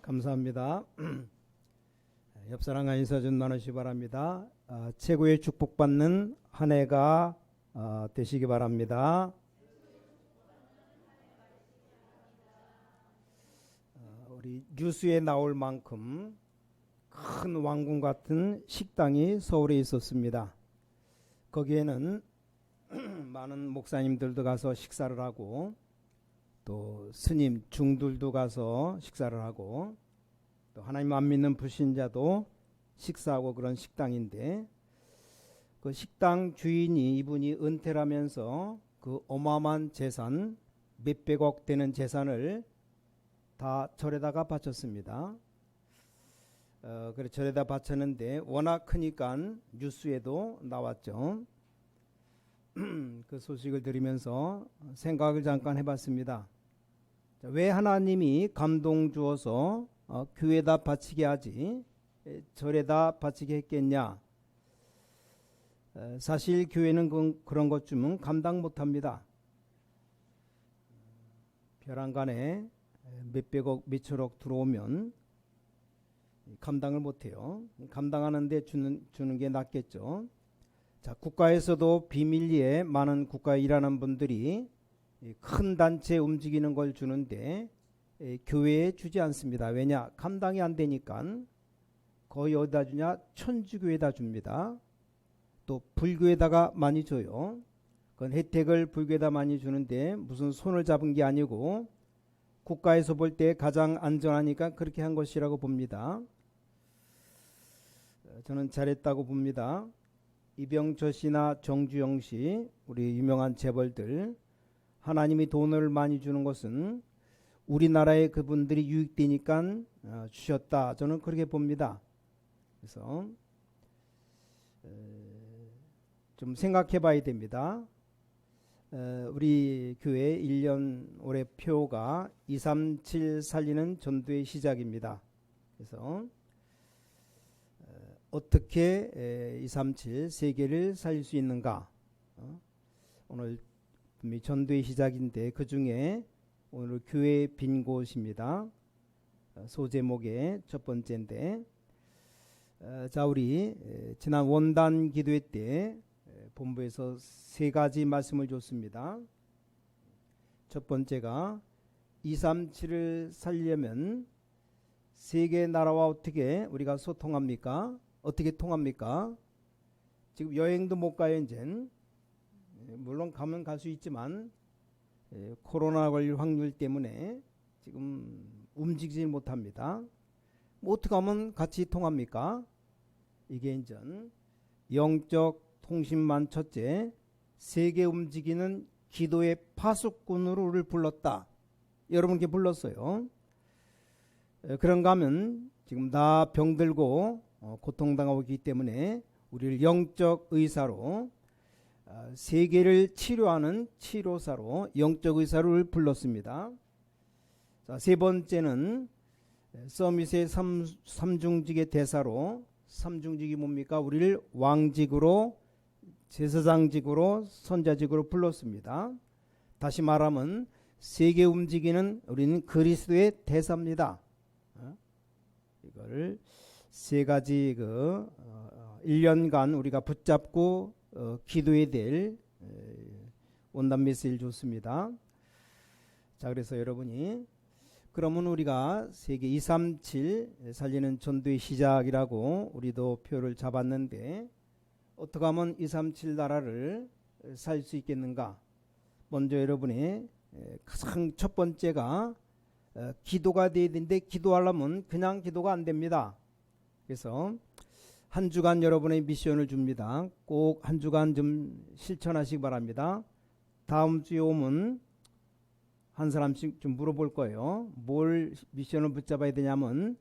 감사합니다. 옆사람과 인사 좀 나누시기 바랍니다. 최고의 축복받는 한 해가 되시기 바랍니다. 우리 뉴스에 나올 만큼 큰 왕궁 같은 식당이 서울에 있었습니다. 거기에는 많은 목사님들도 가서 식사를 하고 또 스님 중들도 가서 식사를 하고 또 하나님 안 믿는 불신자도 식사하고 그런 식당인데, 그 식당 주인이 이분이 은퇴를 하면서 그 어마어마한 재산 몇백억 되는 재산을 다 절에다가 바쳤습니다. 그래 절에다 바쳤는데 워낙 크니까 뉴스에도 나왔죠. 그 소식을 들으면서 생각을 잠깐 해봤습니다. 왜 하나님이 감동 주어서 교회에다 바치게 하지 절에다 바치게 했겠냐? 사실 교회는 그런 것 쯤은 감당 못합니다. 벼랑간에 몇백억 몇천억 들어오면 감당을 못해요. 감당하는데 주는 게 낫겠죠. 자, 국가에서도 비밀리에 많은 국가에 일하는 분들이 큰 단체 움직이는 걸 주는데 교회에 주지 않습니다. 왜냐? 감당이 안 되니까. 거의 어디다 주냐? 천주교에다 줍니다. 또 불교에다가 많이 줘요. 그건 혜택을 불교에다 많이 주는데 무슨 손을 잡은 게 아니고 국가에서 볼 때 가장 안전하니까 그렇게 한 것이라고 봅니다. 저는 잘했다고 봅니다. 이병철 씨나 정주영 씨, 우리 유명한 재벌들, 하나님이 돈을 많이 주는 것은 우리나라에 그분들이 유익되니까 주셨다. 저는 그렇게 봅니다. 그래서 좀 생각해 봐야 됩니다. 우리 교회 1년 올해 표가 237 살리는 전도의 시작입니다. 그래서 어떻게 237 세계를 살릴 수 있는가? 오늘 전도의 시작인데 그 중에 오늘 교회 빈 곳입니다. 소제목의 첫 번째인데, 자, 우리 지난 원단 기도회 때 본부에서 세 가지 말씀을 줬습니다. 첫 번째가 237을 살려면 세계 나라와 어떻게 우리가 소통합니까? 어떻게 통합니까? 지금 여행도 못 가요. 이젠 물론 가면 갈 수 있지만 코로나 걸릴 확률 때문에 지금 움직이지 못합니다. 뭐 어떻게 하면 같이 통합니까? 이게 이제 영적 통신만 첫째, 세계 움직이는 기도의 파수꾼으로 우리를 불렀다. 여러분께 불렀어요. 그런가 하면 지금 다 병들고 고통당하고 있기 때문에 우리를 영적 의사로, 세계를 치료하는 치료사로, 영적 의사를 불렀습니다. 자, 세 번째는 서밋의 삼중직의 대사로, 삼중직이 뭡니까? 우리를 왕직으로, 제사장직으로, 선자직으로 불렀습니다. 다시 말하면 세계 움직이는 우리는 그리스도의 대사입니다. 이걸 세 가지 1년간 우리가 붙잡고 기도해야 될 원단 메시지를 줬습니다. 자, 그래서 여러분이 그러면 우리가 세계 237 살리는 전도의 시작이라고 우리도 표를 잡았는데, 어떻게 하면 237 나라를 살 수 있겠는가? 먼저 여러분의 가장 첫 번째가 기도가 돼야 되는데, 기도하려면 그냥 기도가 안 됩니다. 그래서 한 주간 여러분의 미션을 줍니다. 꼭 한 주간 좀 실천하시기 바랍니다. 다음 주에 오면 한 사람씩 좀 물어볼 거예요. 뭘 미션을 붙잡아야 되냐면,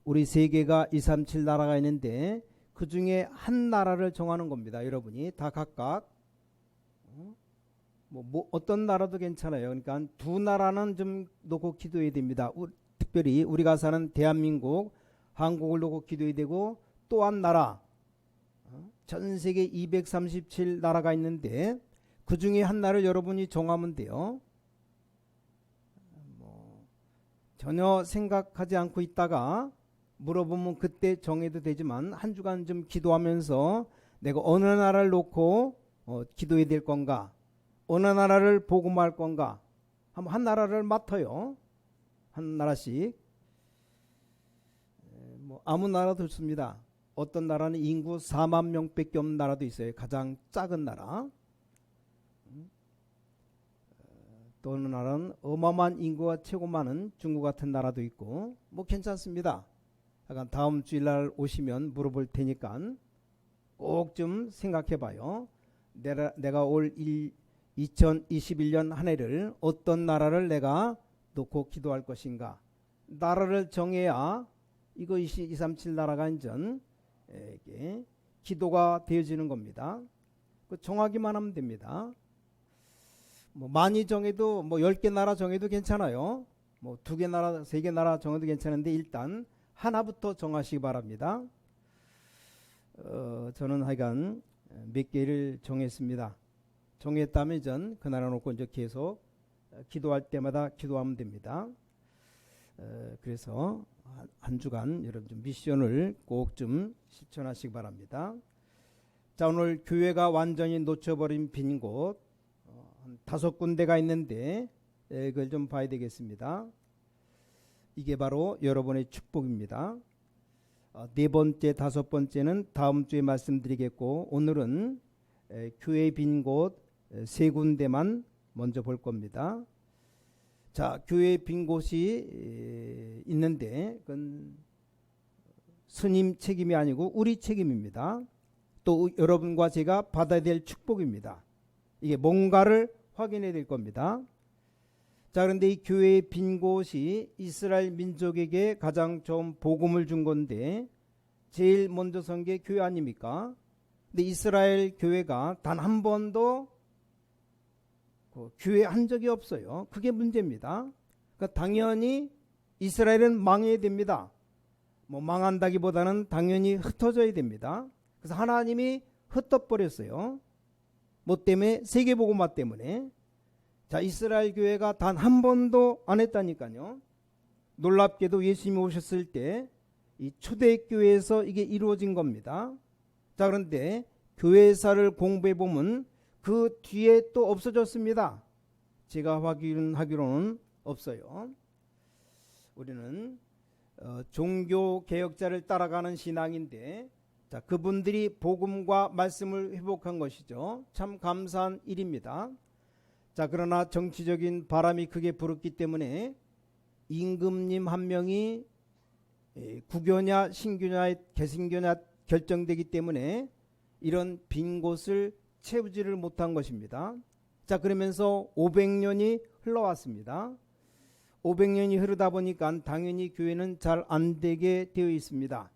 우리 세계가 237 나라가 있는데 그 중에 한 나라를 정하는 겁니다. 여러분이 다 각각 뭐 어떤 나라도 괜찮아요. 그러니까 두 나라는 좀 놓고 기도해야 됩니다. 특별히 우리가 사는 대한민국, 한국을 놓고 기도해야 되고, 또 한 나라, 전 세계 237 나라가 있는데 그 중에 한 나라를 여러분이 정하면 돼요. 전혀 생각하지 않고 있다가 물어보면 그때 정해도 되지만 한 주간 좀 기도하면서 내가 어느 나라를 놓고 기도해야 될 건가, 어느 나라를 복음할 건가, 한 나라를 맡아요. 한 나라씩. 뭐 아무 나라도 좋습니다. 어떤 나라는 인구 4만 명밖에 없는 나라도 있어요. 가장 작은 나라. 또 어느 나라는 어마어마한 인구가 최고 많은 중국 같은 나라도 있고 뭐 괜찮습니다. 약간 다음 주일날 오시면 물어볼 테니까 꼭 좀 생각해 봐요. 내가 올 2021년 한 해를 어떤 나라를 내가 놓고 기도할 것인가. 나라를 정해야 이거 237 나라가 인전 기도가 되어지는 겁니다. 정하기만 하면 됩니다. 뭐 많이 정해도 뭐 10개 나라 정해도 괜찮아요. 뭐 2개 나라, 3개 나라 정해도 괜찮은데 일단 하나부터 정하시기 바랍니다. 저는 하여간 몇 개를 정했습니다. 정했다면 전 그 나라 놓고 이제 계속 기도할 때마다 기도하면 됩니다. 그래서 한 주간 여러분 좀 미션을 꼭 좀 실천하시기 바랍니다. 자, 오늘 교회가 완전히 놓쳐버린 빈 곳 한 5군데가 있는데 그걸 좀 봐야 되겠습니다. 이게 바로 여러분의 축복입니다. 네 번째, 5번째는 다음 주에 말씀드리겠고 오늘은 교회 빈 곳 3군데만 먼저 볼 겁니다. 자, 교회 빈 곳이 있는데 그건 스님 책임이 아니고 우리 책임입니다. 또 여러분과 제가 받아야 될 축복입니다. 이게 뭔가를 확인해야 될 겁니다. 자, 그런데 이 교회의 빈 곳이 이스라엘 민족에게 가장 좋은 복음을 준 건데 제일 먼저 선 게 교회 아닙니까? 근데 이스라엘 교회가 단 한 번도 교회한 적이 없어요. 그게 문제입니다. 그러니까 당연히 이스라엘은 망해야 됩니다. 뭐 망한다기보다는 당연히 흩어져야 됩니다. 그래서 하나님이 흩어버렸어요. 뭐 때문에? 세계복음화 때문에. 자, 이스라엘 교회가 단 한 번도 안 했다니까요. 놀랍게도 예수님이 오셨을 때 이 초대교회에서 이게 이루어진 겁니다. 자, 그런데 교회사를 공부해 보면 그 뒤에 또 없어졌습니다. 제가 확인하기로는 없어요. 우리는 종교개혁자를 따라가는 신앙인데 자, 그분들이 복음과 말씀을 회복한 것이죠. 참 감사한 일입니다. 자, 그러나 정치적인 바람이 크게 불었기 때문에 임금님 한 명이 구교냐 신교냐 개신교냐 결정되기 때문에 이런 빈 곳을 채우지를 못한 것입니다. 자, 그러면서 500년이 흘러왔습니다. 500년이 흐르다 보니까 당연히 교회는 잘 안 되게 되어 있습니다.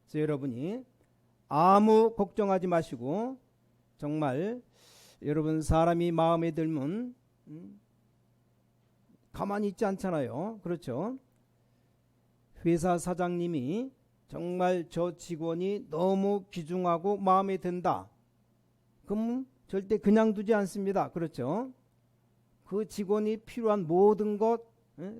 그래서 여러분이 아무 걱정하지 마시고 정말 여러분 사람이 마음에 들면 가만히 있지 않잖아요. 그렇죠? 회사 사장님이 정말 저 직원이 너무 귀중하고 마음에 든다. 그럼 절대 그냥 두지 않습니다. 그렇죠? 그 직원이 필요한 모든 것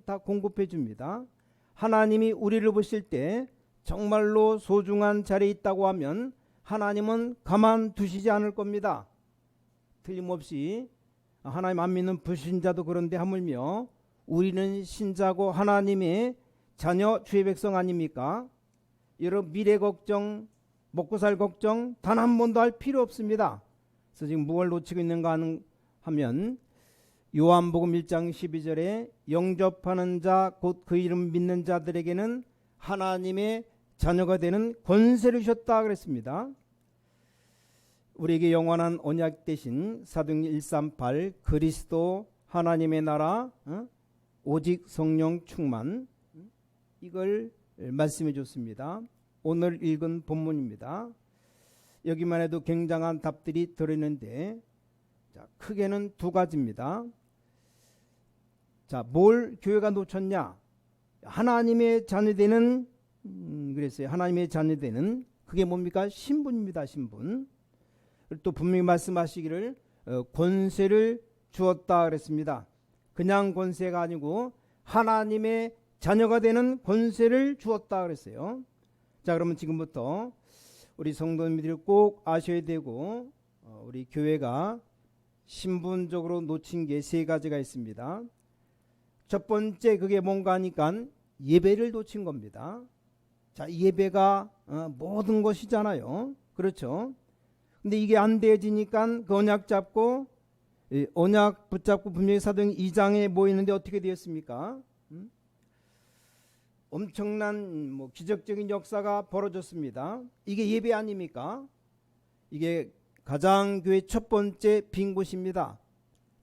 다 공급해 줍니다. 하나님이 우리를 보실 때 정말로 소중한 자리에 있다고 하면 하나님은 가만두시지 않을 겁니다. 틀림없이 하나님 안 믿는 불신자도 그런데 하물며 우리는 신자고 하나님의 자녀 주의 백성 아닙니까? 여러분 미래 걱정, 먹고 살 걱정 단 한 번도 할 필요 없습니다. 그래서 지금 뭘 놓치고 있는가 하면 요한복음 1장 12절에 영접하는 자 곧 그 이름 믿는 자들에게는 하나님의 자녀가 되는 권세를 주셨다 그랬습니다. 우리에게 영원한 언약 대신 사도행전 138 그리스도 하나님의 나라 오직 성령 충만 이걸 말씀해 줬습니다. 오늘 읽은 본문입니다. 여기만 해도 굉장한 답들이 들어있는데 자, 크게는 두 가지입니다. 자, 뭘 교회가 놓쳤냐? 하나님의 자녀되는 그랬어요. 하나님의 자녀되는 그게 뭡니까? 신분입니다. 신분. 또 분명히 말씀하시기를 권세를 주었다 그랬습니다. 그냥 권세가 아니고 하나님의 자녀가 되는 권세를 주었다 그랬어요. 자, 그러면 지금부터 우리 성도님들이 꼭 아셔야 되고 우리 교회가 신분적으로 놓친 게 세 가지가 있습니다. 첫 번째 그게 뭔가 하니까 예배를 놓친 겁니다. 자, 예배가 모든 것이잖아요. 그렇죠? 근데 이게 안 되어지니까 그 언약 잡고 언약 붙잡고 분명히 사도행 2장에 모이는데 어떻게 되었습니까? 엄청난 뭐 기적적인 역사가 벌어졌습니다. 이게 예배 아닙니까? 이게 가장 교회 첫 번째 빈 곳입니다.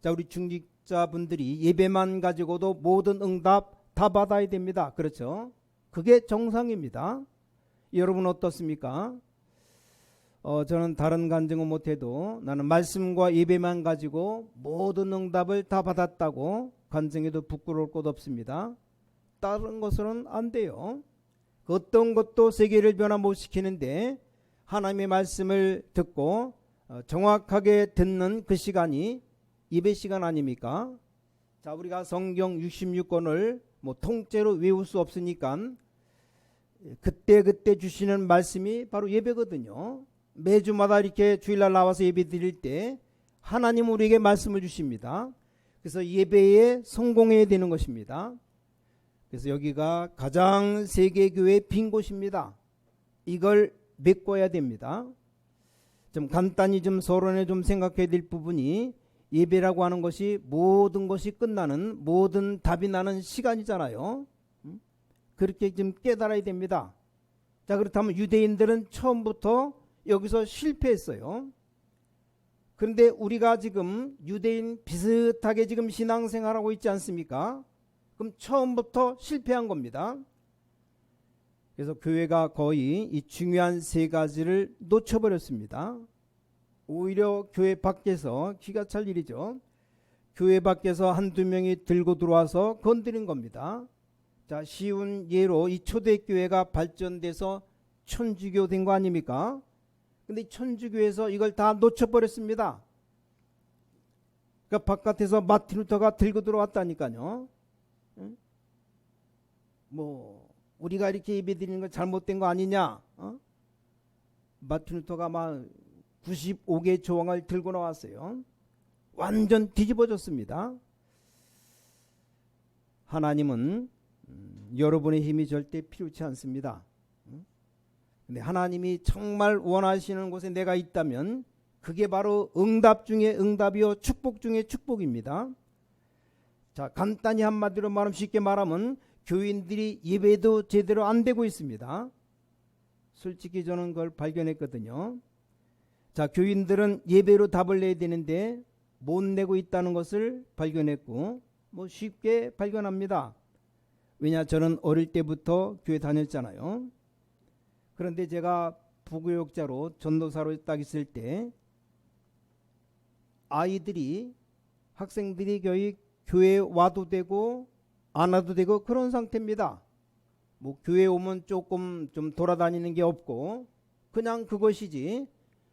자, 우리 중직자분들이 예배만 가지고도 모든 응답 다 받아야 됩니다. 그렇죠? 그게 정상입니다. 여러분 어떻습니까? 저는 다른 간증은 못해도 나는 말씀과 예배만 가지고 모든 응답을 다 받았다고 간증해도 부끄러울 것 없습니다. 다른 것은 안 돼요. 어떤 것도 세계를 변화 못 시키는데 하나님의 말씀을 듣고 정확하게 듣는 그 시간이 예배 시간 아닙니까? 자, 우리가 성경 66권을 뭐 통째로 외울 수 없으니까 그때 주시는 말씀이 바로 예배거든요. 매주마다 이렇게 주일날 나와서 예배 드릴 때 하나님 우리에게 말씀을 주십니다. 그래서 예배에 성공해야 되는 것입니다. 그래서 여기가 가장 세계교회의 빈 곳입니다. 이걸 메꿔야 됩니다. 좀 간단히 좀 서론에 좀 생각해야 될 부분이 예배라고 하는 것이 모든 것이 끝나는 모든 답이 나는 시간이잖아요. 그렇게 좀 깨달아야 됩니다. 자, 그렇다면 유대인들은 처음부터 여기서 실패했어요. 그런데 우리가 지금 유대인 비슷하게 지금 신앙생활하고 있지 않습니까? 그럼 처음부터 실패한 겁니다. 그래서 교회가 거의 이 중요한 세 가지를 놓쳐버렸습니다. 오히려 교회 밖에서 기가 찰 일이죠. 교회 밖에서 한두 명이 들고 들어와서 건드린 겁니다. 자, 쉬운 예로 이 초대교회가 발전돼서 천주교 된 거 아닙니까? 근데 천주교에서 이걸 다 놓쳐버렸습니다. 그러니까 바깥에서 마틴 루터가 들고 들어왔다니까요. 뭐 우리가 이렇게 예배드리는 거 잘못된 거 아니냐? 마틴 루터가 막 95개 조항을 들고 나왔어요. 완전 뒤집어졌습니다. 하나님은 여러분의 힘이 절대 필요치 않습니다. 근데 하나님이 정말 원하시는 곳에 내가 있다면 그게 바로 응답 중에 응답이요 축복 중에 축복입니다. 자, 간단히 한마디로 말하면 쉽게 말하면 교인들이 예배도 제대로 안 되고 있습니다. 솔직히 저는 그걸 발견했거든요. 자, 교인들은 예배로 답을 내야 되는데 못 내고 있다는 것을 발견했고 뭐 쉽게 발견합니다. 왜냐, 저는 어릴 때부터 교회 다녔잖아요. 그런데 제가 부교육자로 전도사로 딱 있을 때 아이들이 학생들이 거의 교회에 와도 되고 안 와도 되고 그런 상태입니다. 뭐 교회 오면 조금 좀 돌아다니는 게 없고 그냥 그것이지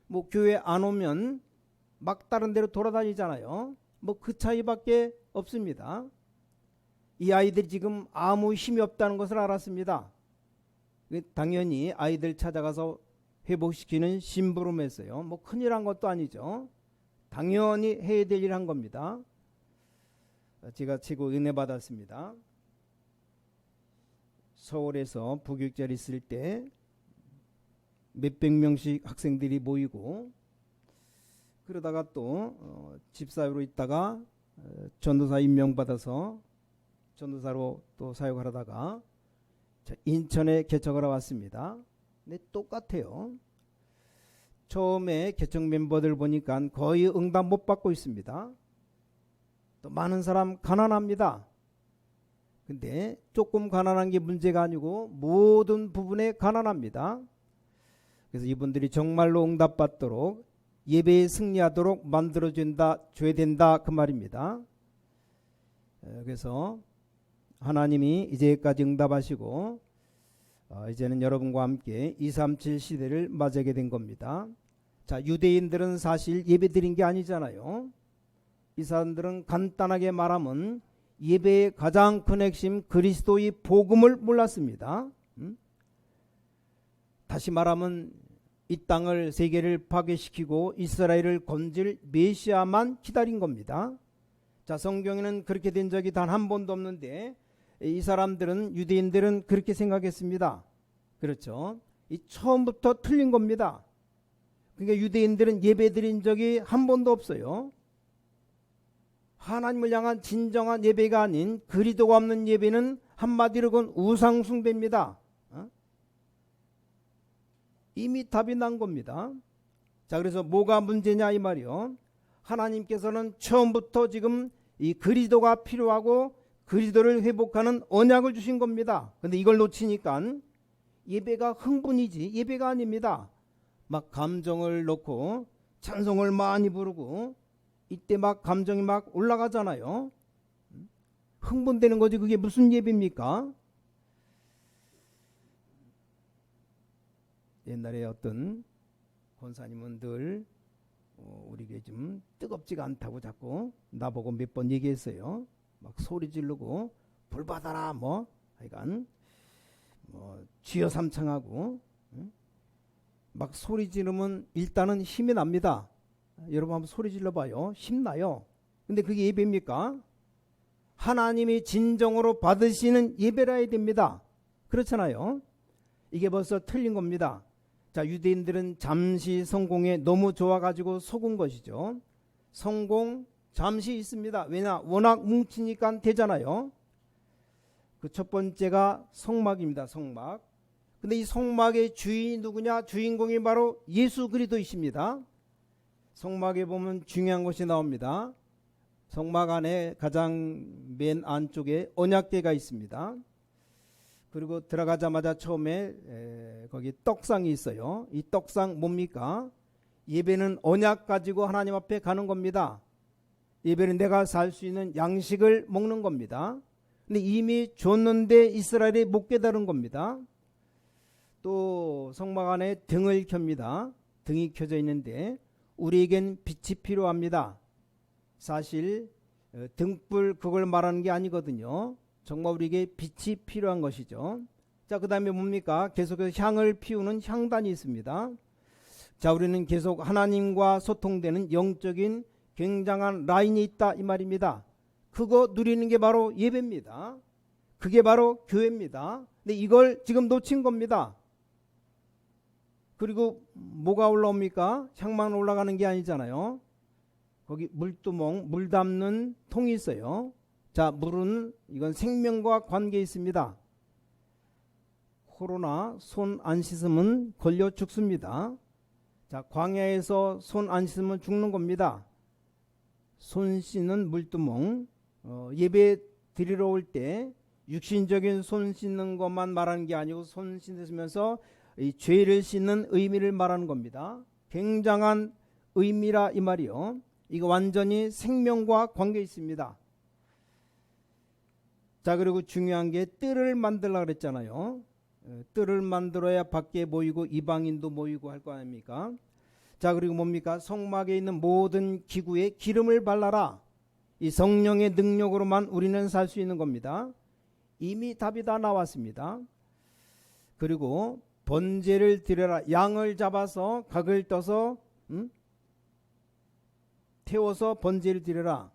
뭐 교회 안 오면 막 다른 데로 돌아다니잖아요. 뭐 그 차이밖에 없습니다. 이 아이들이 지금 아무 힘이 없다는 것을 알았습니다. 당연히 아이들 찾아가서 회복시키는 심부름했어요. 뭐 큰일 한 것도 아니죠. 당연히 해야 될 일 한 겁니다. 제가 최고 은혜 받았습니다. 서울에서 부교육자를 있을 때 몇백 명씩 학생들이 모이고 그러다가 또 집사로 있다가 전도사 임명받아서 전도사로 또 사역을 하다가 인천에 개척하러 왔습니다. 근데 똑같아요. 처음에 개척 멤버들 보니까 거의 응답 못 받고 있습니다. 또 많은 사람 가난합니다. 근데 조금 가난한 게 문제가 아니고 모든 부분에 가난합니다. 그래서 이분들이 정말로 응답받도록 예배에 승리하도록 만들어줘야 된다 그 말입니다. 그래서 하나님이 이제까지 응답하시고 이제는 여러분과 함께 237 시대를 맞이하게 된 겁니다. 자, 유대인들은 사실 예배 드린 게 아니잖아요. 이 사람들은 간단하게 말하면 예배의 가장 큰 핵심 그리스도의 복음을 몰랐습니다. 다시 말하면 이 땅을 세계를 파괴시키고 이스라엘을 건질 메시아만 기다린 겁니다. 자, 성경에는 그렇게 된 적이 단 한 번도 없는데 이 사람들은, 유대인들은 그렇게 생각했습니다. 그렇죠? 이 처음부터 틀린 겁니다. 그러니까 유대인들은 예배 드린 적이 한 번도 없어요. 하나님을 향한 진정한 예배가 아닌 그리스도가 없는 예배는 한마디로 그건 우상 숭배입니다. 이미 답이 난 겁니다. 자, 그래서 뭐가 문제냐 이 말이요. 하나님께서는 처음부터 지금 이 그리스도가 필요하고 그리스도를 회복하는 언약을 주신 겁니다. 근데 이걸 놓치니까 예배가 흥분이지 예배가 아닙니다. 막 감정을 넣고 찬송을 많이 부르고 이때 막 감정이 막 올라가잖아요. 흥분되는 거지 그게 무슨 예배입니까? 옛날에 어떤 권사님은 늘 우리에게 좀 뜨겁지가 않다고 자꾸 나보고 몇 번 얘기했어요. 막 소리 지르고 불 받아라 뭐 하여간 뭐 쥐어 삼창하고 막 소리 지르면 일단은 힘이 납니다. 여러분 한번 소리 질러봐요. 힘나요. 근데 그게 예배입니까? 하나님이 진정으로 받으시는 예배라 해야 됩니다. 그렇잖아요. 이게 벌써 틀린 겁니다. 자, 유대인들은 잠시 성공에 너무 좋아가지고 속은 것이죠. 성공 잠시 있습니다. 왜냐? 워낙 뭉치니까 되잖아요. 그 첫 번째가 성막입니다. 성막. 근데 이 성막의 주인이 누구냐? 주인공이 바로 예수 그리스도이십니다. 성막에 보면 중요한 것이 나옵니다. 성막 안에 가장 맨 안쪽에 언약궤가 있습니다. 그리고 들어가자마자 처음에 거기 떡상이 있어요. 이 떡상 뭡니까? 예배는 언약 가지고 하나님 앞에 가는 겁니다. 예배는 내가 살 수 있는 양식을 먹는 겁니다. 근데 이미 줬는데 이스라엘이 못 깨달은 겁니다. 또 성막 안에 등을 켭니다. 등이 켜져 있는데 우리에겐 빛이 필요합니다. 사실 등불 그걸 말하는 게 아니거든요. 정말 우리에게 빛이 필요한 것이죠. 자, 그 다음에 뭡니까? 계속해서 향을 피우는 향단이 있습니다. 자, 우리는 계속 하나님과 소통되는 영적인 굉장한 라인이 있다 이 말입니다. 그거 누리는 게 바로 예배입니다. 그게 바로 교회입니다. 근데 이걸 지금 놓친 겁니다. 그리고 뭐가 올라옵니까? 향만 올라가는 게 아니잖아요. 거기 물두멍, 물 담는 통이 있어요. 자, 물은 이건 생명과 관계 있습니다. 코로나 손 안 씻으면 걸려 죽습니다. 자, 광야에서 손 안 씻으면 죽는 겁니다. 손 씻는 물두멍, 예배 드리러 올 때 육신적인 손 씻는 것만 말하는 게 아니고 손 씻으면서 이 죄를 씻는 의미를 말하는 겁니다. 굉장한 의미라 이 말이요. 이거 완전히 생명과 관계 있습니다. 자, 그리고 중요한 게 뜰을 만들려고 그랬잖아요. 뜰을 만들어야 밖에 모이고 이방인도 모이고 할 거 아닙니까? 자, 그리고 뭡니까? 성막에 있는 모든 기구에 기름을 발라라. 이 성령의 능력으로만 우리는 살 수 있는 겁니다. 이미 답이 다 나왔습니다. 그리고 번제를 드려라. 양을 잡아서 각을 떠서 태워서 번제를 드려라.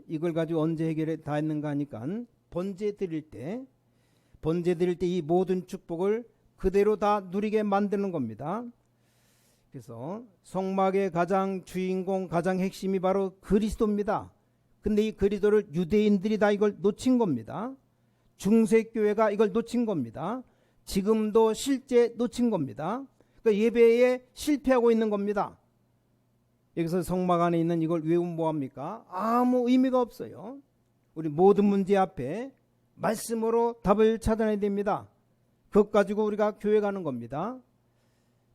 이걸 가지고 언제 해결이 다 했는가 하니까 번제 드릴 때 이 모든 축복을 그대로 다 누리게 만드는 겁니다. 그래서 성막의 가장 주인공, 가장 핵심이 바로 그리스도입니다. 근데 이 그리스도를 유대인들이 다 이걸 놓친 겁니다. 중세교회가 이걸 놓친 겁니다. 지금도 실제 놓친 겁니다. 그러니까 예배에 실패하고 있는 겁니다. 여기서 성막 안에 있는 이걸 외우면 뭐합니까? 아무 의미가 없어요. 우리 모든 문제 앞에 말씀으로 답을 찾아내야 됩니다. 그것 가지고 우리가 교회 가는 겁니다.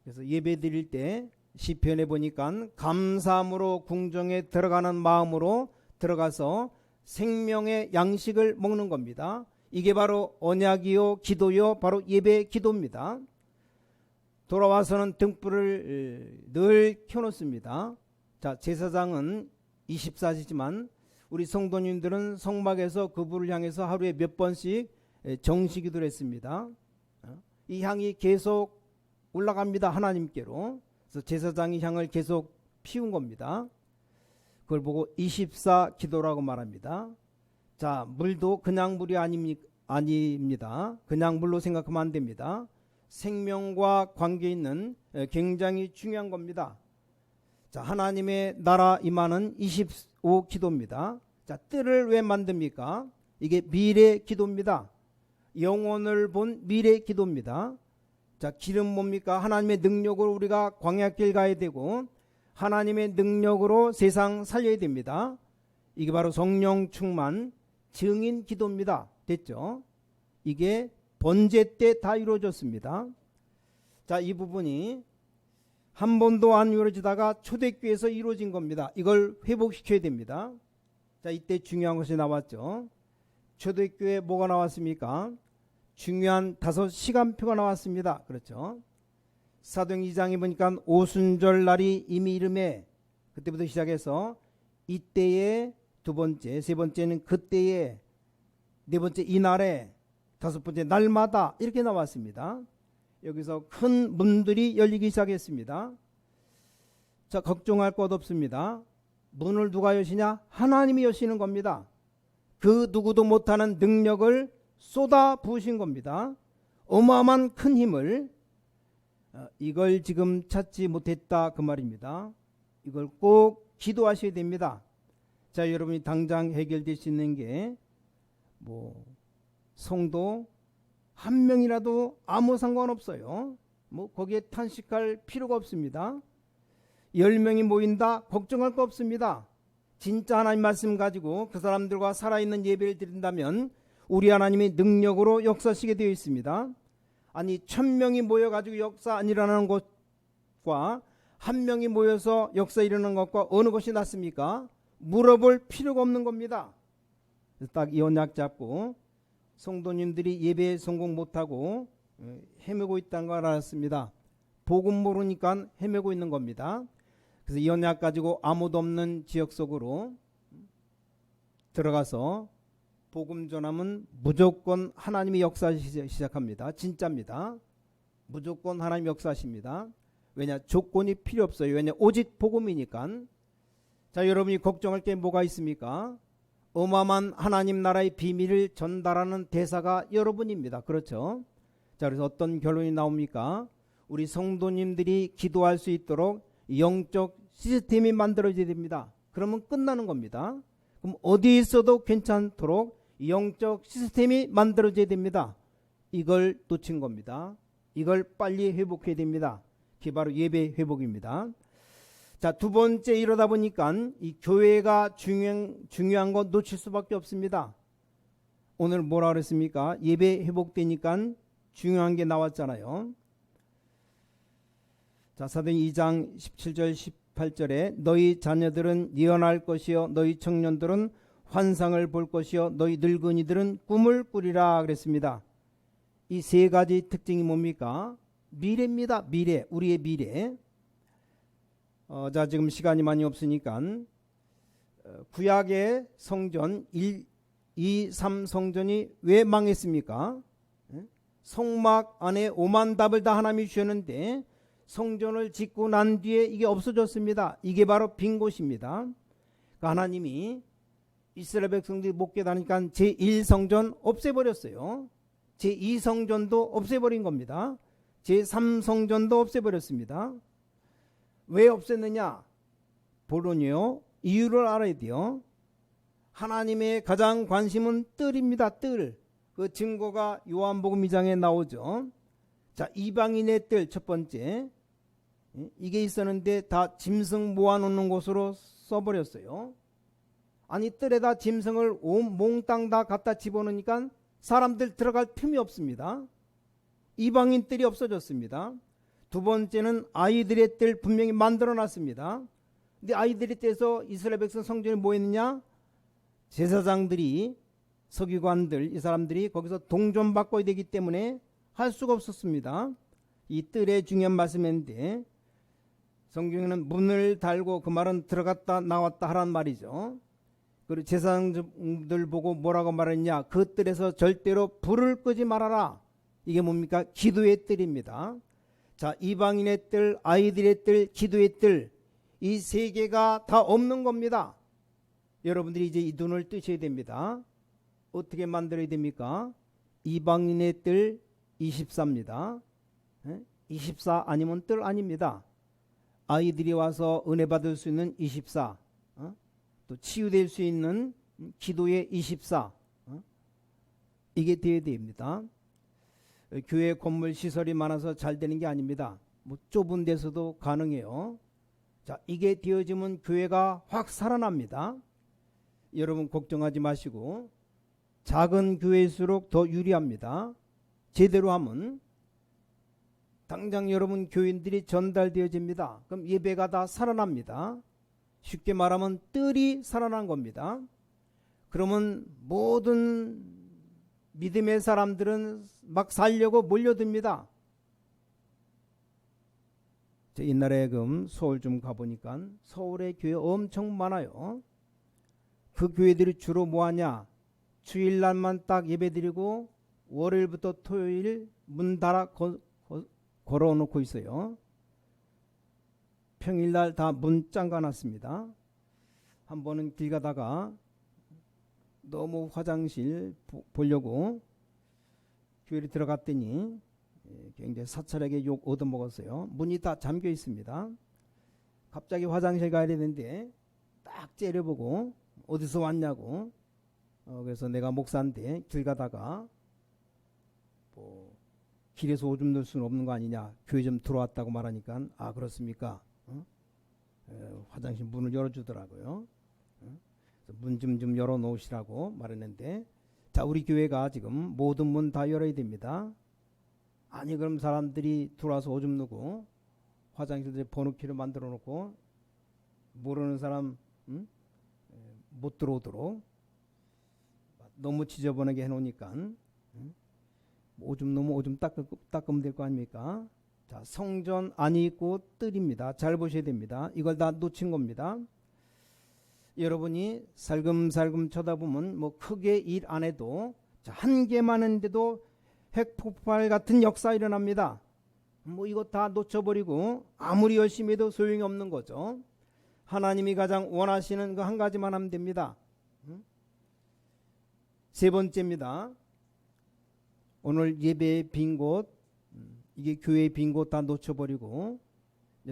그래서 예배 드릴 때 시편에 보니까 감사함으로 궁정에 들어가는 마음으로 들어가서 생명의 양식을 먹는 겁니다. 이게 바로 언약이요 기도요 바로 예배 기도입니다. 돌아와서는 등불을 늘 켜놓습니다. 자, 제사장은 24시지만 우리 성도님들은 성막에서 그 불을 향해서 하루에 몇 번씩 정식기도를 했습니다. 이 향이 계속 올라갑니다. 하나님께로. 그래서 제사장이 향을 계속 피운 겁니다. 그걸 보고 24 기도라고 말합니다. 자, 물도 그냥 물이 아닙니다. 그냥 물로 생각하면 안 됩니다. 생명과 관계 있는 굉장히 중요한 겁니다. 자, 하나님의 나라 임하는 25 기도입니다. 자, 뜰을 왜 만듭니까? 이게 미래 기도입니다. 영혼을 본 미래 기도입니다. 자, 길은 뭡니까? 하나님의 능력으로 우리가 광야길 가야 되고 하나님의 능력으로 세상 살려야 됩니다. 이게 바로 성령 충만 증인 기도입니다. 됐죠? 이게 번제 때 다 이루어졌습니다. 자, 이 부분이 한 번도 안 이루어지다가 초대교회에서 이루어진 겁니다. 이걸 회복시켜야 됩니다. 자, 이때 중요한 것이 나왔죠. 초대교회에 뭐가 나왔습니까? 중요한 5시간표가 나왔습니다. 그렇죠? 사도행 2장에 보니까 오순절 날이 이미 이름에 그때부터 시작해서 이때에 두 번째, 세 번째는 그때에, 네 번째 이날에, 다섯 번째 날마다 이렇게 나왔습니다. 여기서 큰 문들이 열리기 시작했습니다. 자, 걱정할 것 없습니다. 문을 누가 여시냐? 하나님이 여시는 겁니다. 그 누구도 못하는 능력을 쏟아 부으신 겁니다. 어마어마한 큰 힘을. 이걸 지금 찾지 못했다 그 말입니다. 이걸 꼭 기도하셔야 됩니다. 자, 여러분이 당장 해결될 수 있는 게 성도 한 명이라도 아무 상관없어요. 거기에 탄식할 필요가 없습니다. 10명이 모인다 걱정할 거 없습니다. 진짜 하나님 말씀 가지고 그 사람들과 살아있는 예배를 드린다면 우리 하나님이 능력으로 역사하시게 되어 있습니다. 아니 1000명이 모여가지고 역사 안 일어나는 것과 한 명이 모여서 역사 일어나는 것과 어느 것이 낫습니까? 물어볼 필요가 없는 겁니다. 딱 이 언약 잡고 성도님들이 예배에 성공 못하고 헤매고 있다는 걸 알았습니다. 복음 모르니까 헤매고 있는 겁니다. 그래서 이 언약 가지고 아무도 없는 지역 속으로 들어가서 복음 전하면 무조건 하나님이 역사하시기 시작합니다. 진짜입니다. 무조건 하나님 역사하십니다. 왜냐? 조건이 필요 없어요. 왜냐? 오직 복음이니까. 자, 여러분이 걱정할 게 뭐가 있습니까? 어마어마한 하나님 나라의 비밀을 전달하는 대사가 여러분입니다. 그렇죠? 자, 그래서 어떤 결론이 나옵니까? 우리 성도님들이 기도할 수 있도록 영적 시스템이 만들어져야 됩니다. 그러면 끝나는 겁니다. 그럼 어디 있어도 괜찮도록 영적 시스템이 만들어져야 됩니다. 이걸 놓친 겁니다. 이걸 빨리 회복해야 됩니다. 그게 바로 예배 회복입니다. 자, 두 번째 이러다 보니까 이 교회가 중요한 거 놓칠 수밖에 없습니다. 오늘 뭐라 그랬습니까? 예배 회복되니까 중요한 게 나왔잖아요. 자, 사도행 2장 17절 18절에 너희 자녀들은 예언할 것이요 너희 청년들은 환상을 볼 것이요 너희 늙은이들은 꿈을 꾸리라 그랬습니다. 이 세 가지 특징이 뭡니까? 미래입니다. 미래, 우리의 미래. 자, 지금 시간이 많이 없으니까 구약의 성전 1, 2, 3 성전이 왜 망했습니까? 성막 안에 오만 답을 다 하나님이 주셨는데 성전을 짓고 난 뒤에 이게 없어졌습니다. 이게 바로 빈 곳입니다. 그러니까 하나님이 이스라엘 백성들이 못 깨달으니까 제1성전 없애버렸어요. 제2성전도 없애버린 겁니다. 제3성전도 없애버렸습니다. 왜 없앴느냐? 본론이요. 이유를 알아야 돼요. 하나님의 가장 관심은 뜰입니다. 뜰. 그 증거가 요한복음 2장에 나오죠. 자, 이방인의 뜰 첫 번째. 이게 있었는데 다 짐승 모아놓는 곳으로 써버렸어요. 아니 뜰에다 짐승을 온 몽땅 다 갖다 집어넣으니까 사람들 들어갈 틈이 없습니다. 이방인 뜰이 없어졌습니다. 두 번째는 아이들의 뜰 분명히 만들어놨습니다. 근데 아이들의 뜰에서 이스라엘 백성 성전에 뭐 했느냐? 제사장들이 서기관들 이 사람들이 거기서 동전 바꿔야 되기 때문에 할 수가 없었습니다. 이 뜰의 중요한 말씀인데 성경에는 문을 달고 그 말은 들어갔다 나왔다 하란 말이죠. 그리고 제사장들 보고 뭐라고 말했냐? 그 뜰에서 절대로 불을 끄지 말아라. 이게 뭡니까? 기도의 뜰입니다. 자, 이방인의 뜰, 아이들의 뜰, 기도의 뜰, 이 세 개가 다 없는 겁니다. 여러분들이 이제 이 눈을 뜨셔야 됩니다. 어떻게 만들어야 됩니까? 이방인의 뜰 24입니다. 24 아니면 뜰 아닙니다. 아이들이 와서 은혜 받을 수 있는 24, 또 치유될 수 있는 기도의 24, 이게 되어야 됩니다. 교회 건물 시설이 많아서 잘 되는 게 아닙니다. 뭐 좁은 데서도 가능해요. 자, 이게 되어지면 교회가 확 살아납니다. 여러분 걱정하지 마시고 작은 교회일수록 더 유리합니다. 제대로 하면 당장 여러분 교인들이 전달되어집니다. 그럼 예배가 다 살아납니다. 쉽게 말하면 뜰이 살아난 겁니다. 그러면 모든 믿음의 사람들은 막 살려고 몰려듭니다. 저 옛날에 서울 좀 가보니까 서울에 교회 엄청 많아요. 그 교회들이 주로 뭐하냐? 주일날만 딱 예배드리고 월요일부터 토요일 문 닫아 걸어놓고 있어요. 평일날 다 문 잠가놨습니다. 한 번은 길 가다가 너무 화장실 보려고 교회에 들어갔더니 굉장히 사찰에게 욕 얻어먹었어요. 문이 다 잠겨 있습니다. 갑자기 화장실 가야 되는데 딱 째려보고 어디서 왔냐고. 그래서 내가 목사인데 길 가다가 뭐 길에서 오줌 넣을 수는 없는 거 아니냐, 교회 좀 들어왔다고 말하니까 아 그렇습니까? 화장실 문을 열어주더라고요. 문 좀 열어놓으시라고 말했는데, 자, 우리 교회가 지금 모든 문 다 열어야 됩니다. 아니 그럼 사람들이 들어와서 오줌 누고 화장실에 번호키를 만들어 놓고 모르는 사람 못 들어오도록 너무 지저분하게 해놓으니까 오줌 넣으면 오줌 닦으면 될 거 아닙니까? 자, 성전 안이 있고 뜰입니다. 잘 보셔야 됩니다. 이걸 다 놓친 겁니다. 여러분이 살금살금 쳐다보면 뭐 크게 일 안 해도 한 개만 했는데도 핵폭발 같은 역사 일어납니다. 뭐 이거 다 놓쳐버리고 아무리 열심히 해도 소용이 없는 거죠. 하나님이 가장 원하시는 그 한 가지만 하면 됩니다. 세 번째입니다. 오늘 예배의 빈 곳, 이게 교회의 빈 곳 다 놓쳐버리고,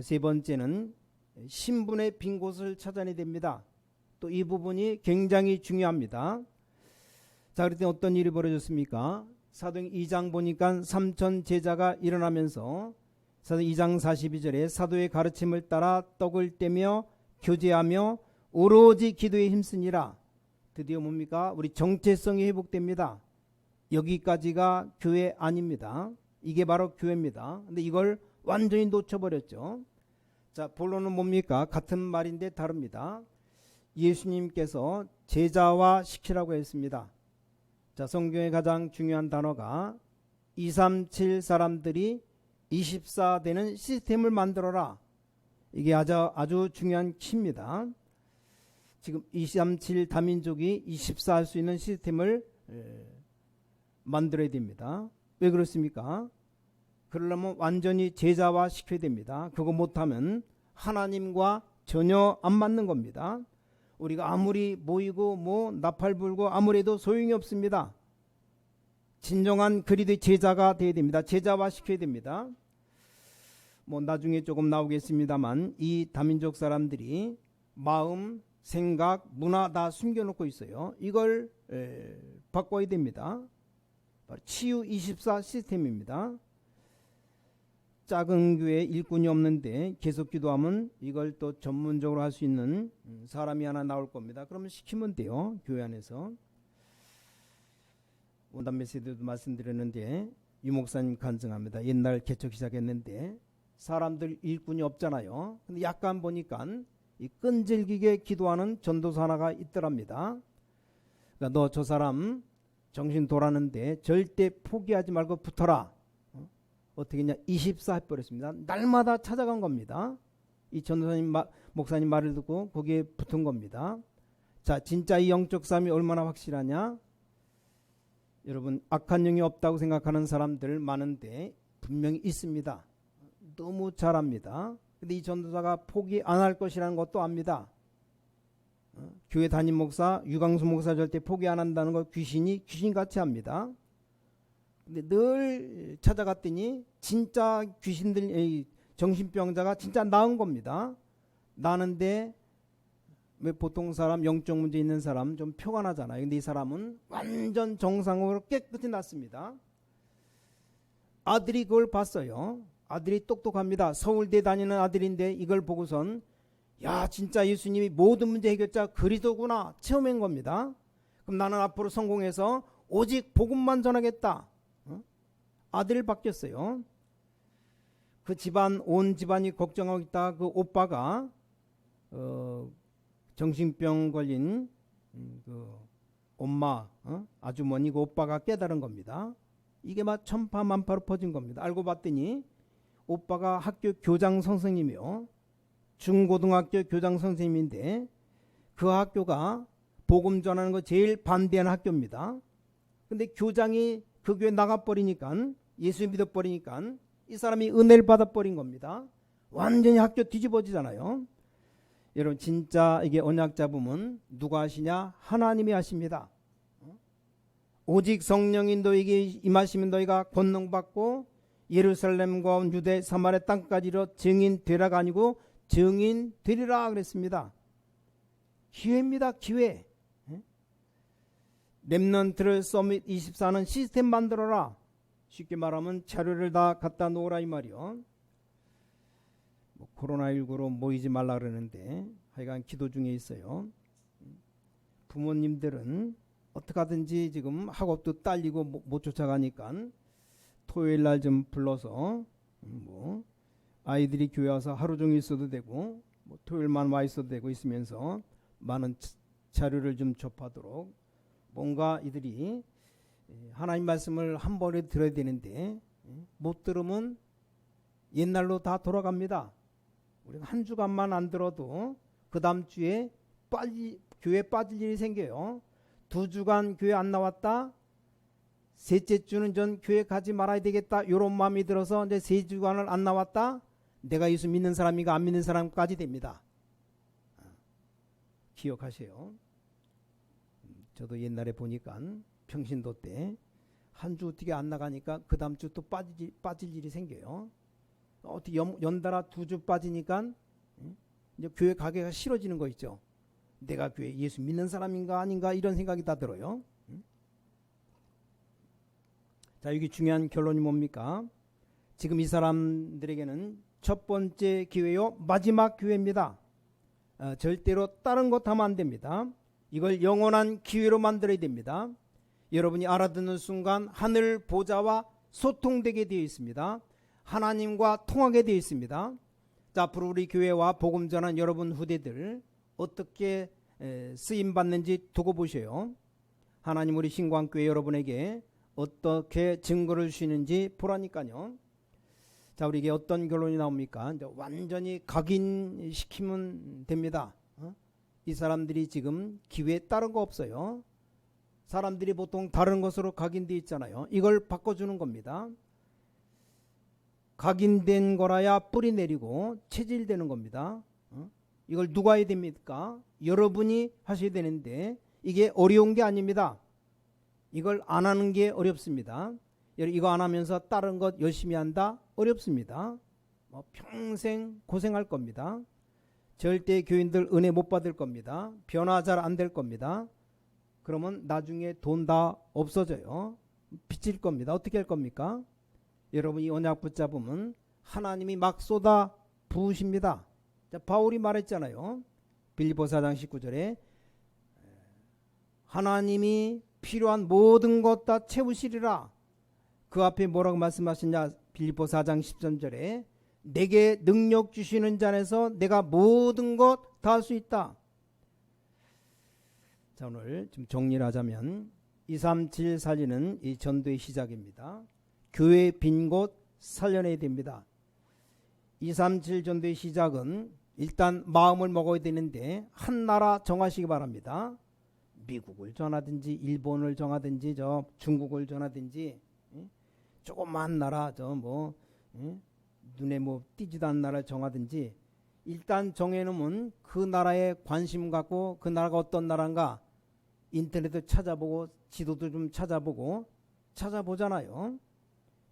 세 번째는 신분의 빈 곳을 찾아내야 됩니다. 또 이 부분이 굉장히 중요합니다. 자, 그랬더니 어떤 일이 벌어졌습니까? 사도행 2장 보니까 3천 제자가 일어나면서 사도행 2장 42절에 사도의 가르침을 따라 떡을 떼며 교제하며 오로지 기도에 힘쓰니라. 드디어 뭡니까? 우리 정체성이 회복됩니다. 여기까지가 교회 아닙니다. 이게 바로 교회입니다. 근데 이걸 완전히 놓쳐버렸죠. 자, 본론은 뭡니까? 같은 말인데 다릅니다. 예수님께서 제자화 시키라고 했습니다. 자, 성경의 가장 중요한 단어가 237 사람들이 24 되는 시스템을 만들어라. 이게 아주 중요한 키입니다. 지금 237 다민족이 24 할 수 있는 시스템을 만들어야 됩니다. 왜 그렇습니까? 그러려면 완전히 제자화 시켜야 됩니다. 그거 못하면 하나님과 전혀 안 맞는 겁니다. 우리가 아무리 모이고 뭐 나팔 불고 아무리 해도 소용이 없습니다. 진정한 그리스도의 제자가 되어야 됩니다. 제자화 시켜야 됩니다. 뭐 나중에 조금 나오겠습니다만 이 다민족 사람들이 마음, 생각, 문화 다 숨겨놓고 있어요. 이걸 바꿔야 됩니다. 치유 24 시스템입니다. 작은 교회 일꾼이 없는데 계속 기도하면 이걸 또 전문적으로 할 수 있는 사람이 하나 나올 겁니다. 그러면 시키면 돼요. 교회 안에서. 원단 메시지도 말씀드렸는데 유 목사님 간증합니다. 옛날 개척 시작했는데 사람들 일꾼이 없잖아요. 근데 약간 보니까 이 끈질기게 기도하는 전도사 하나가 있더랍니다. 그러니까 너 저 사람 정신 돌아는데 절대 포기하지 말고 붙어라. 어떻게 했냐? 24 해버렸습니다. 날마다 찾아간 겁니다. 이 전도사님 목사님 말을 듣고 거기에 붙은 겁니다. 자, 진짜 이 영적 싸움이 얼마나 확실하냐? 여러분, 악한 영이 없다고 생각하는 사람들 많은데 분명히 있습니다. 너무 잘 압니다. 근데 이 전도사가 포기 안 할 것이라는 것도 압니다. 교회 담임 목사, 유광수 목사 절대 포기 안 한다는 거 귀신같이 합니다. 근데 늘 찾아갔더니 진짜 귀신들, 정신병자가 진짜 나은 겁니다. 나는데 왜 보통 사람, 영적 문제 있는 사람 좀 표가 나잖아요. 근데 이 사람은 완전 정상으로 깨끗이 났습니다. 아들이 그걸 봤어요. 아들이 똑똑합니다. 서울대 다니는 아들인데 이걸 보고선 야, 진짜 예수님이 모든 문제 해결자 그리스도구나 체험한 겁니다. 그럼 나는 앞으로 성공해서 오직 복음만 전하겠다. 아들을 바뀌었어요. 그 집안, 온 집안이 걱정하고 있다. 그 오빠가 정신병 걸린 그 엄마, 아주머니 그 오빠가 깨달은 겁니다. 이게 막 천파만파로 퍼진 겁니다. 알고 봤더니 오빠가 학교 교장 선생님이요. 중고등학교 교장 선생님인데 그 학교가 복음 전하는 거 제일 반대하는 학교입니다. 근데 교장이 그 교회 나가버리니까, 예수 믿어버리니까 이 사람이 은혜를 받아버린 겁니다. 완전히 학교 뒤집어지잖아요. 여러분, 진짜 이게 언약 잡으면 누가 하시냐? 하나님이 하십니다. 오직 성령이 너에게 임하시면 너희가 권능받고 예루살렘과 유대 사마리아 땅까지로 증인 되라가 아니고 증인 되리라 그랬습니다. 기회입니다. 기회. 렘넌트를 서밋 24는 시스템 만들어라. 쉽게 말하면 자료를 다 갖다 놓으라 이 말이요. 코로나19로 모이지 말라 그러는데 하여간 기도 중에 있어요. 부모님들은 어떻게 하든지 지금 학업도 딸리고 못 쫓아가니까 토요일 날 좀 불러서 아이들이 교회 와서 하루 종일 있어도 되고 토요일만 와 있어도 되고 있으면서 많은 자료를 좀 접하도록 뭔가 이들이 하나님 말씀을 한 번에 들어야 되는데 못 들으면 옛날로 다 돌아갑니다. 우리가 한 주간만 안 들어도 그 다음 주에 교회 빠질 일이 생겨요. 2주간 교회 안 나왔다. 셋째 주는 전 교회 가지 말아야 되겠다. 이런 마음이 들어서 이제 3주간을 안 나왔다. 내가 예수 믿는 사람인가 안 믿는 사람까지 됩니다. 기억하세요. 저도 옛날에 보니까 평신도 때 한 주 어떻게 안 나가니까 그 다음 주 또 빠질 일이 생겨요. 어떻게 연달아 2주 빠지니까 이제 교회 가기가 싫어지는 거 있죠. 내가 교회 예수 믿는 사람인가 아닌가 이런 생각이 다 들어요. 자, 여기 중요한 결론이 뭡니까? 지금 이 사람들에게는 첫 번째 기회요, 마지막 기회입니다. 절대로 다른 것 하면 안 됩니다. 이걸 영원한 기회로 만들어야 됩니다. 여러분이 알아듣는 순간 하늘 보좌와 소통되게 되어 있습니다. 하나님과 통하게 되어 있습니다. 자, 앞으로 우리 교회와 복음 전한 여러분 후대들 어떻게 쓰임받는지 두고 보셔요. 하나님 우리 신광교회 여러분에게 어떻게 증거를 주시는지 보라니까요. 자, 우리에게 어떤 결론이 나옵니까? 이제 완전히 각인시키면 됩니다. 이 사람들이 지금 기회에 따른 거 없어요. 사람들이 보통 다른 것으로 각인되어 있잖아요. 이걸 바꿔주는 겁니다. 각인된 거라야 뿌리 내리고 체질되는 겁니다. 이걸 누가 해야 됩니까? 여러분이 하셔야 되는데 이게 어려운 게 아닙니다. 이걸 안 하는 게 어렵습니다. 이거 안 하면서 다른 것 열심히 한다? 어렵습니다. 평생 고생할 겁니다. 절대 교인들 은혜 못 받을 겁니다. 변화 잘 안 될 겁니다. 그러면 나중에 돈 다 없어져요. 빚질 겁니다. 어떻게 할 겁니까? 여러분 이 언약 붙잡으면 하나님이 막 쏟아 부으십니다. 자, 바울이 말했잖아요. 빌립보서 4장 19절에 하나님이 필요한 모든 것 다 채우시리라. 그 앞에 뭐라고 말씀하시냐? 빌립보서 4장 13절에 내게 능력 주시는 자 안에서 내가 모든 것 다 할 수 있다. 자, 오늘 좀 정리를 하자면 237 살리는 이 전도의 시작입니다. 교회 빈 곳 살려내야 됩니다. 237 전도의 시작은 일단 마음을 먹어야 되는데 한 나라 정하시기 바랍니다. 미국을 정하든지 일본을 정하든지 저 중국을 정하든지 조그만 나라 저 뭐 눈에 뭐 띄지도 않는 나라를 정하든지 일단 정해놓으면 그 나라에 관심 갖고 그 나라가 어떤 나라인가 인터넷도 찾아보고 지도도 좀 찾아보잖아요.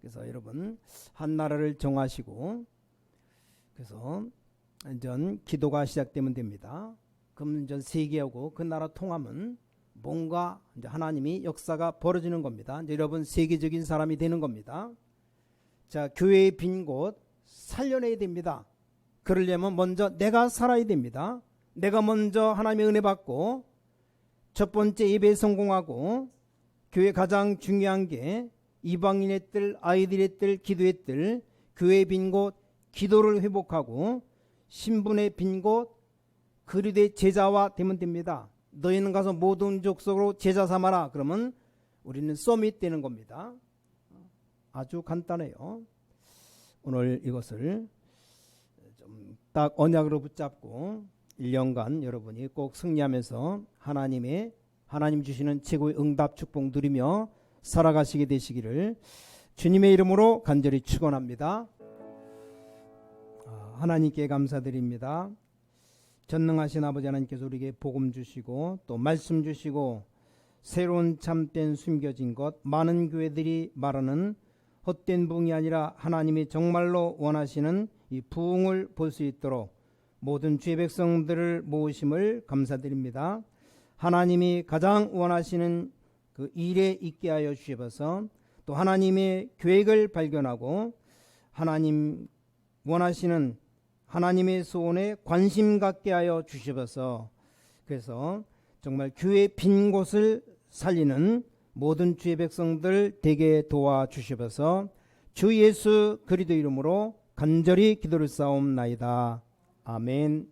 그래서 여러분 한 나라를 정하시고 그래서 전 기도가 시작되면 됩니다. 그럼 전 세계하고 그 나라 통하면 뭔가 이제 하나님이 역사가 벌어지는 겁니다. 이제 여러분 세계적인 사람이 되는 겁니다. 자, 교회의 빈 곳 살려내야 됩니다. 그러려면 먼저 내가 살아야 됩니다. 내가 먼저 하나님의 은혜 받고 첫 번째 예배에 성공하고 교회 가장 중요한 게 이방인의 뜰, 아이들의 뜰, 기도의 뜰, 교회의 빈 곳 기도를 회복하고 신분의 빈 곳 그리스도의 제자와 되면 됩니다. 너희는 가서 모든 족속으로 제자 삼아라. 그러면 우리는 서밋 되는 겁니다. 아주 간단해요. 오늘 이것을 좀 딱 언약으로 붙잡고 1년간 여러분이 꼭 승리하면서 하나님 주시는 최고의 응답 축복 누리며 살아가시게 되시기를 주님의 이름으로 간절히 축원합니다. 하나님께 감사드립니다. 전능하신 아버지 하나님께서 우리에게 복음 주시고 또 말씀 주시고 새로운 참된 숨겨진 것 많은 교회들이 말하는 헛된 부흥이 아니라 하나님이 정말로 원하시는 이 부흥을 볼 수 있도록 모든 주의 백성들을 모으심을 감사드립니다. 하나님이 가장 원하시는 그 일에 있게 하여 주셔서 또 하나님의 계획을 발견하고 하나님 원하시는 하나님의 소원에 관심 갖게 하여 주셔서 그래서 정말 교회의 빈 곳을 살리는 모든 주의 백성들 되게 도와주셔서 주 예수 그리스도 이름으로 간절히 기도를 쌓옵나이다. 아멘.